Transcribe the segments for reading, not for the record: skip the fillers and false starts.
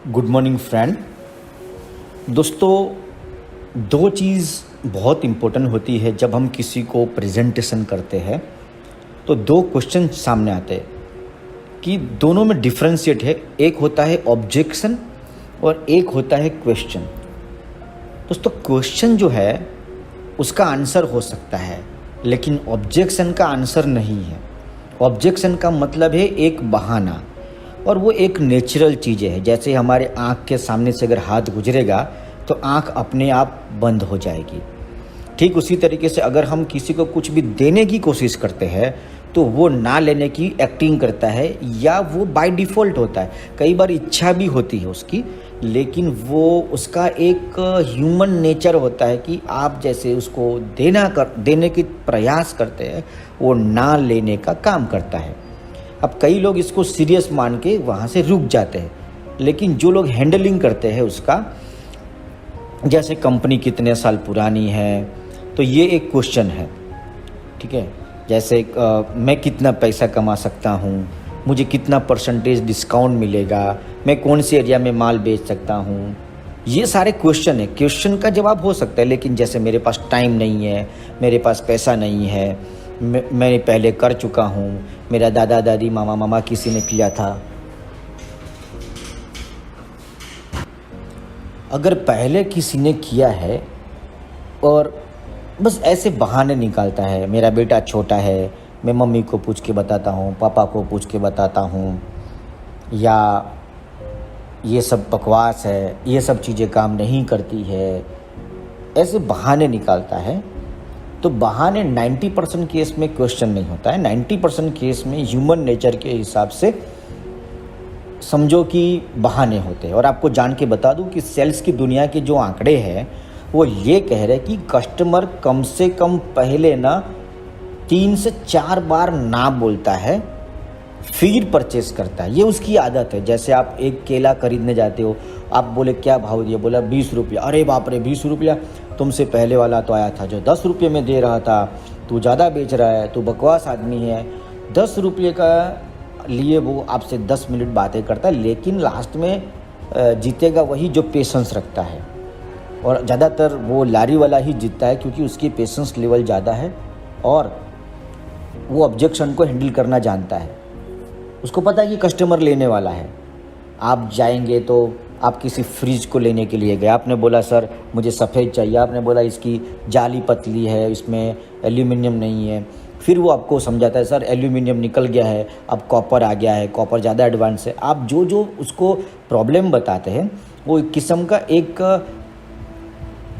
Good morning friend. दोस्तों, दो चीज़ बहुत इम्पोर्टेंट होती है जब हम किसी को प्रेजेंटेशन करते हैं। तो दो क्वेश्चन सामने आते हैं कि दोनों में डिफरेंशिएट है। एक होता है ऑब्जेक्शन और एक होता है क्वेश्चन। दोस्तों, क्वेश्चन जो है उसका आंसर हो सकता है, लेकिन ऑब्जेक्शन का आंसर नहीं है। ऑब्जेक्शन का मतलब है एक बहाना, और वो एक नेचुरल चीज़ है। जैसे हमारे आँख के सामने से अगर हाथ गुजरेगा तो आँख अपने आप बंद हो जाएगी। ठीक उसी तरीके से अगर हम किसी को कुछ भी देने की कोशिश करते हैं तो वो ना लेने की एक्टिंग करता है, या वो बाय डिफ़ॉल्ट होता है। कई बार इच्छा भी होती है उसकी, लेकिन वो उसका एक ह्यूमन नेचर होता है कि आप जैसे उसको देने की प्रयास करते हैं, वो ना लेने का काम करता है। अब कई लोग इसको सीरियस मान के वहाँ से रुक जाते हैं, लेकिन जो लोग हैंडलिंग करते हैं उसका, जैसे कंपनी कितने साल पुरानी है, तो ये एक क्वेश्चन है। ठीक है, जैसे मैं कितना पैसा कमा सकता हूँ, मुझे कितना परसेंटेज डिस्काउंट मिलेगा, मैं कौन से एरिया में माल बेच सकता हूँ, ये सारे क्वेश्चन है। क्वेश्चन का जवाब हो सकता है, लेकिन जैसे मेरे पास टाइम नहीं है, मेरे पास पैसा नहीं है, मैं पहले कर चुका हूँ, मेरा दादा दादी मामा मामा किसी ने किया था। अगर पहले किसी ने किया है और बस ऐसे बहाने निकालता है, मेरा बेटा छोटा है, मैं मम्मी को पूछ के बताता हूँ, पापा को पूछ के बताता हूँ, या ये सब बकवास है, ये सब चीज़ें काम नहीं करती है, ऐसे बहाने निकालता है, तो बहाने 90% केस में क्वेश्चन नहीं होता है। 90% केस में ह्यूमन नेचर के हिसाब से समझो कि बहाने होते हैं। और आपको जान के बता दूं कि सेल्स की दुनिया के जो आंकड़े हैं वो ये कह रहे हैं कि कस्टमर कम से कम पहले ना 3 से 4 बार ना बोलता है, फिर परचेस करता है। ये उसकी आदत है। जैसे आप एक केला खरीदने जाते हो, आप बोले क्या भाव दिया, बोला 20 रुपया। अरे बाप रे, 20 रुपया, तुमसे पहले वाला तो आया था जो 10 रुपये में दे रहा था, तू ज़्यादा बेच रहा है, तू बकवास आदमी है। 10 रुपये का लिए वो आपसे 10 मिनट बातें करता है, लेकिन लास्ट में जीतेगा वही जो पेशेंस रखता है। और ज़्यादातर वो लारी वाला ही जीतता है, क्योंकि उसकी पेशेंस लेवल ज़्यादा है और वो ऑब्जेक्शन को हैंडल करना जानता है। उसको पता है कि कस्टमर लेने वाला है। आप जाएंगे तो आप किसी फ्रिज को लेने के लिए गए, आपने बोला सर मुझे सफ़ेद चाहिए, आपने बोला इसकी जाली पतली है, इसमें एल्यूमिनियम नहीं है। फिर वो आपको समझाता है सर एल्यूमिनियम निकल गया है, अब कॉपर आ गया है, कॉपर ज़्यादा एडवांस है। आप जो जो उसको प्रॉब्लम बताते हैं वो एक किस्म का एक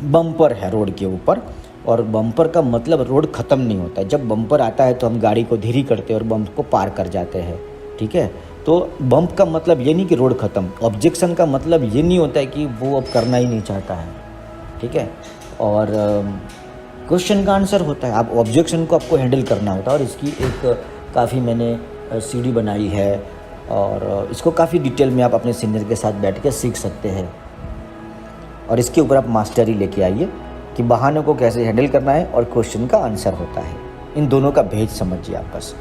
बम्पर है रोड के ऊपर, और बम्पर का मतलब रोड ख़त्म नहीं होता है। जब बम्पर आता है तो हम गाड़ी को धीरे करते हैं और बम्प को पार कर जाते हैं। ठीक है, तो बम्प का मतलब ये नहीं कि रोड ख़त्म। ऑब्जेक्शन का मतलब ये नहीं होता है कि वो अब करना ही नहीं चाहता है। ठीक है, और क्वेश्चन का आंसर होता है। आप ऑब्जेक्शन को आपको हैंडल करना होता है, और इसकी एक काफ़ी मैंने सीडी बनाई है, और इसको काफ़ी डिटेल में आप अपने सीनियर के साथ बैठ के सीख सकते हैं। और इसके ऊपर आप मास्टरी लेके आइए कि बहानों को कैसे हैंडल करना है और क्वेश्चन का आंसर होता है। इन दोनों का भेद समझिए आप बस।